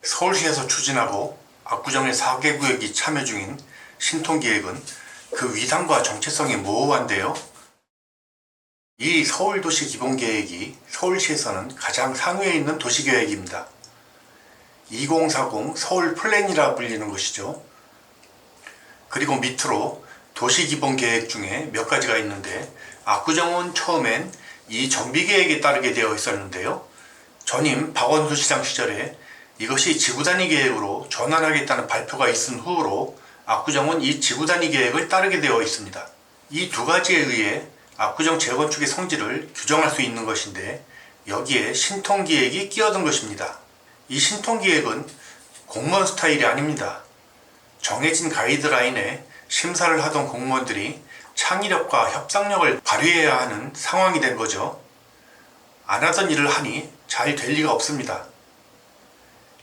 서울시에서 추진하고 압구정의 4개구역이 참여 중인 신통기획은 그 위상과 정체성이 모호한데요. 이 서울도시기본계획이 서울시에서는 가장 상위에 있는 도시계획입니다. 2040 서울플랜이라 불리는 것이죠. 그리고 밑으로 도시기본계획 중에 몇 가지가 있는데, 압구정은 처음엔 이 정비계획에 따르게 되어 있었는데요. 전임 박원순 시장 시절에 이것이 지구단위 계획으로 전환하겠다는 발표가 있은 후로 압구정은 이 지구단위 계획을 따르게 되어 있습니다. 이 두 가지에 의해 압구정 재건축의 성질을 규정할 수 있는 것인데, 여기에 신통기획이 끼어든 것입니다. 이 신통기획은 공무원 스타일이 아닙니다. 정해진 가이드라인에 심사를 하던 공무원들이 창의력과 협상력을 발휘해야 하는 상황이 된 거죠. 안 하던 일을 하니 잘 될 리가 없습니다.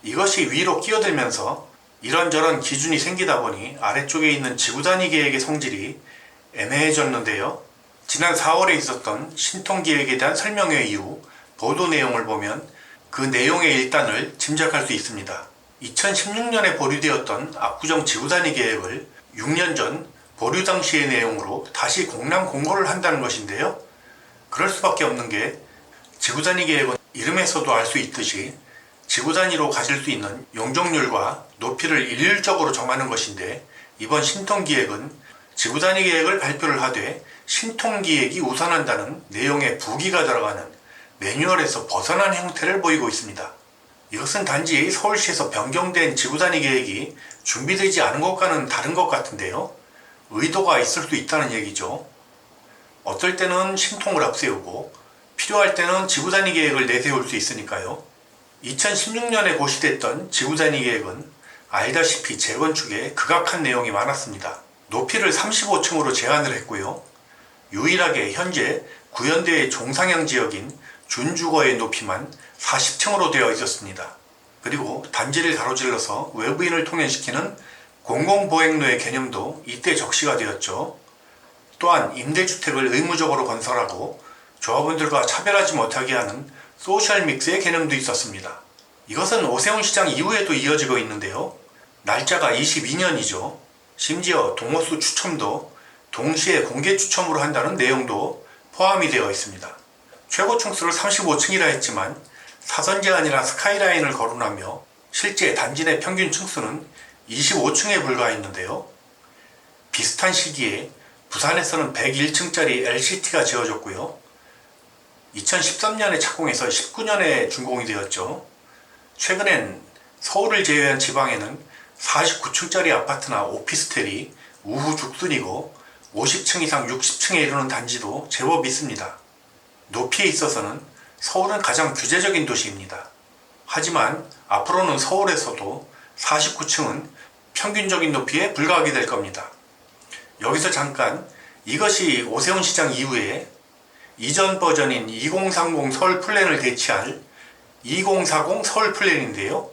이것이 위로 끼어들면서 이런저런 기준이 생기다 보니 아래쪽에 있는 지구단위 계획의 성질이 애매해졌는데요. 지난 4월에 있었던 신통기획에 대한 설명회 이후 보도 내용을 보면 그 내용의 일단을 짐작할 수 있습니다. 2016년에 보류되었던 압구정 지구단위 계획을 6년 전 보류 당시의 내용으로 다시 공람 공고를 한다는 것인데요. 그럴 수밖에 없는 게, 지구단위 계획은 이름에서도 알 수 있듯이 지구단위로 가질 수 있는 용적률과 높이를 일률적으로 정하는 것인데, 이번 신통기획은 지구단위 계획을 발표를 하되 신통기획이 우선한다는 내용의 부기가 들어가는 매뉴얼에서 벗어난 형태를 보이고 있습니다. 이것은 단지 서울시에서 변경된 지구단위 계획이 준비되지 않은 것과는 다른 것 같은데요. 의도가 있을 수 있다는 얘기죠. 어떨 때는 신통을 앞세우고 필요할 때는 지구단위 계획을 내세울 수 있으니까요. 2016년에 고시됐던 지구단위 계획은 알다시피 재건축에 극악한 내용이 많았습니다. 높이를 35층으로 제한을 했고요. 유일하게 현재 구현대의 종상향 지역인 준주거의 높이만 40층으로 되어 있었습니다. 그리고 단지를 가로질러서 외부인을 통행시키는 공공보행로의 개념도 이때 적시가 되었죠. 또한 임대주택을 의무적으로 건설하고 조합원들과 차별하지 못하게 하는 소셜 믹스의 개념도 있었습니다. 이것은 오세훈 시장 이후에도 이어지고 있는데요. 날짜가 22년이죠. 심지어 동호수 추첨도 동시에 공개 추첨으로 한다는 내용도 포함이 되어 있습니다. 최고 층수를 35층이라 했지만 사선 제한이나 스카이라인을 거론하며 실제 단지 내 평균 층수는 25층에 불과했는데요. 비슷한 시기에 부산에서는 101층짜리 LCT가 지어졌고요. 2013년에 착공해서 19년에 준공이 되었죠. 최근엔 서울을 제외한 지방에는 49층짜리 아파트나 오피스텔이 우후죽순이고 50층 이상 60층에 이르는 단지도 제법 있습니다. 높이에 있어서는 서울은 가장 규제적인 도시입니다. 하지만 앞으로는 서울에서도 49층은 평균적인 높이에 불과하게 될 겁니다. 여기서 잠깐, 이것이 오세훈 시장 이후에 이전 버전인 2030 서울 플랜을 대체할 2040 서울 플랜인데요.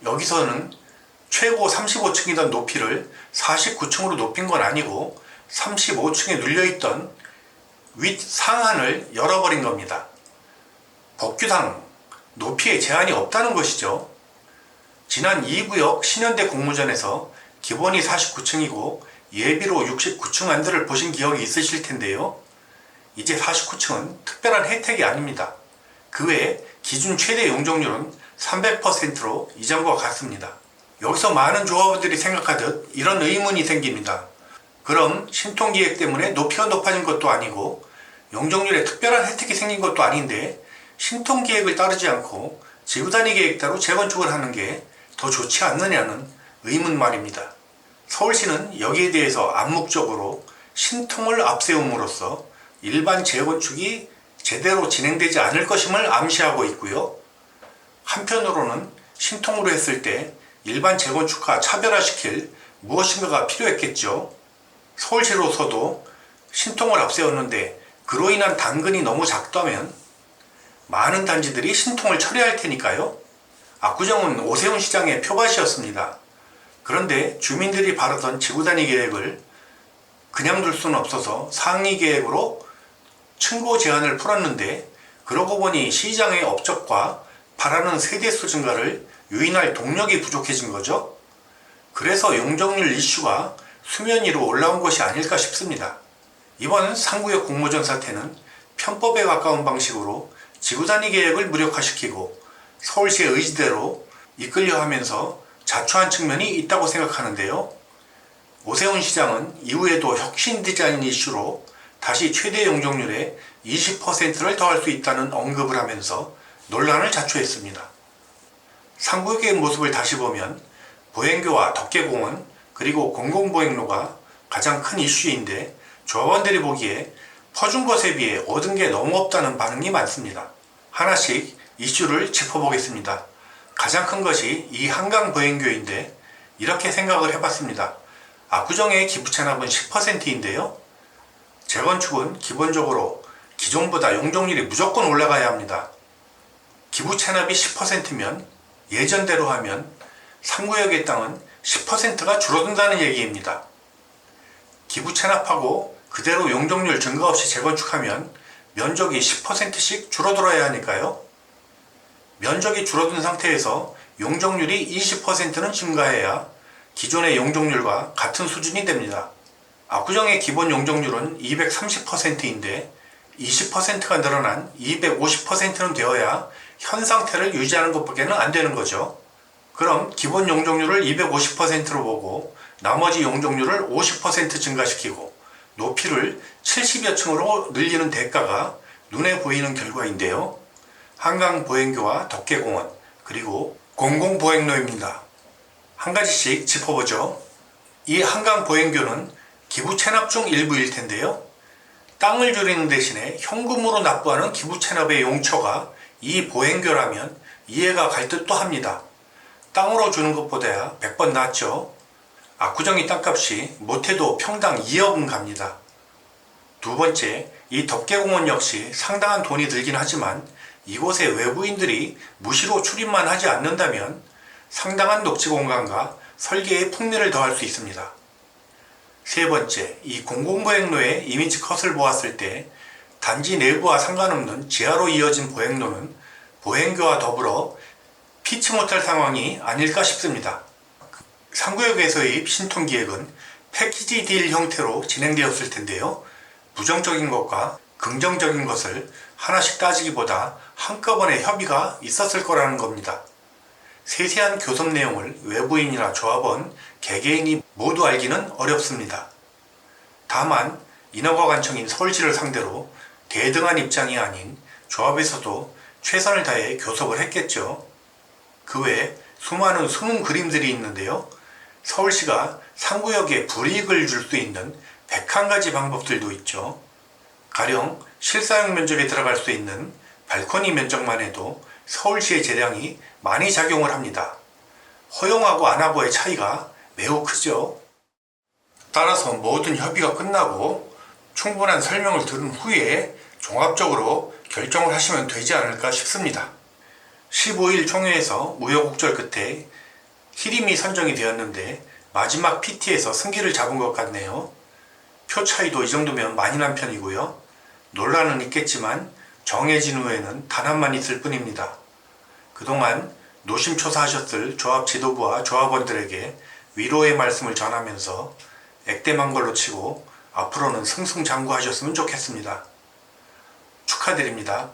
여기서는 최고 35층이던 높이를 49층으로 높인 건 아니고 35층에 눌려있던 윗 상한을 열어버린 겁니다. 법규상 높이에 제한이 없다는 것이죠. 지난 2구역 신현대 공모전에서 기본이 49층이고 예비로 69층 안들을 보신 기억이 있으실 텐데요. 이제 49층은 특별한 혜택이 아닙니다. 그 외에 기준 최대 용적률은 300%로 이전과 같습니다. 여기서 많은 조합원들이 생각하듯 이런 의문이 생깁니다. 그럼 신통기획 때문에 높이가 높아진 것도 아니고 용적률에 특별한 혜택이 생긴 것도 아닌데 신통기획을 따르지 않고 지구단위 계획 따로 재건축을 하는 게 더 좋지 않느냐는 의문 말입니다. 서울시는 여기에 대해서 암묵적으로 신통을 앞세움으로써 일반 재건축이 제대로 진행되지 않을 것임을 암시하고 있고요. 한편으로는 신통으로 했을 때 일반 재건축과 차별화시킬 무엇인가가 필요했겠죠. 서울시로서도 신통을 앞세웠는데 그로 인한 당근이 너무 작다면 많은 단지들이 신통을 철회할 테니까요. 압구정은 오세훈 시장의 표밭이었습니다. 그런데 주민들이 바라던 지구단위 계획을 그냥 둘 수는 없어서 상위 계획으로 층고 제한을 풀었는데, 그러고 보니 시장의 업적과 바라는 세대수 증가를 유인할 동력이 부족해진 거죠. 그래서 용적률 이슈가 수면 위로 올라온 것이 아닐까 싶습니다. 이번 상구역 공모전 사태는 편법에 가까운 방식으로 지구단위 계획을 무력화시키고 서울시의 의지대로 이끌려 하면서 자초한 측면이 있다고 생각하는데요. 오세훈 시장은 이후에도 혁신 디자인 이슈로 다시 최대 용적률의 20%를 더할 수 있다는 언급을 하면서 논란을 자초했습니다. 상구역의 모습을 다시 보면 보행교와 덕계공원 그리고 공공보행로가 가장 큰 이슈인데 조합원들이 보기에 퍼준 것에 비해 얻은 게 너무 없다는 반응이 많습니다. 하나씩 이슈를 짚어보겠습니다. 가장 큰 것이 이 한강보행교인데 이렇게 생각을 해봤습니다. 압구정의 기부 체납은 10%인데요. 재건축은 기본적으로 기존보다 용적률이 무조건 올라가야 합니다. 기부 체납이 10%면 예전대로 하면 상구역의 땅은 10%가 줄어든다는 얘기입니다. 기부 체납하고 그대로 용적률 증가 없이 재건축하면 면적이 10%씩 줄어들어야 하니까요. 면적이 줄어든 상태에서 용적률이 20%는 증가해야 기존의 용적률과 같은 수준이 됩니다. 압구정의 기본 용적률은 230%인데 20%가 늘어난 250%는 되어야 현 상태를 유지하는 것밖에는 안 되는 거죠. 그럼 기본 용적률을 250%로 보고 나머지 용적률을 50% 증가시키고 높이를 70여 층으로 늘리는 대가가 눈에 보이는 결과인데요. 한강보행교와 덕계공원 그리고 공공보행로입니다. 한 가지씩 짚어보죠. 이 한강보행교는 기부 체납 중 일부일 텐데요. 땅을 줄이는 대신에 현금으로 납부하는 기부 체납의 용처가 이 보행교라면 이해가 갈 듯도 합니다. 땅으로 주는 것보다야 100번 낫죠. 압구정이 땅값이 못해도 평당 2억은 갑니다. 두 번째, 이 덕계공원 역시 상당한 돈이 들긴 하지만 이곳에 외부인들이 무시로 출입만 하지 않는다면 상당한 녹지 공간과 설계에 풍미를 더할 수 있습니다. 세 번째, 이 공공보행로의 이미지 컷을 보았을 때 단지 내부와 상관없는 지하로 이어진 보행로는 보행교와 더불어 피치 못할 상황이 아닐까 싶습니다. 상구역에서의 신통기획은 패키지 딜 형태로 진행되었을 텐데요. 부정적인 것과 긍정적인 것을 하나씩 따지기보다 한꺼번에 협의가 있었을 거라는 겁니다. 세세한 교섭 내용을 외부인이나 조합원, 개개인이 모두 알기는 어렵습니다. 다만 인허가관청인 서울시를 상대로 대등한 입장이 아닌 조합에서도 최선을 다해 교섭을 했겠죠. 그 외에 수많은 숨은 그림들이 있는데요. 서울시가 상구역에 불이익을 줄 수 있는 101가지 방법들도 있죠. 가령 실사용 면적에 들어갈 수 있는 발코니 면적만 해도 서울시의 재량이 많이 작용을 합니다. 허용하고 안 하고의 차이가 매우 크죠. 따라서 모든 협의가 끝나고 충분한 설명을 들은 후에 종합적으로 결정을 하시면 되지 않을까 싶습니다. 15일 총회에서 우여곡절 끝에 히림이 선정이 되었는데 마지막 PT에서 승기를 잡은 것 같네요. 표 차이도 이 정도면 많이 난 편이고요. 논란은 있겠지만 정해진 후에는 단합만 있을 뿐입니다. 그동안 노심초사하셨을 조합 지도부와 조합원들에게 위로의 말씀을 전하면서 액땜한 걸로 치고 앞으로는 승승장구하셨으면 좋겠습니다. 축하드립니다.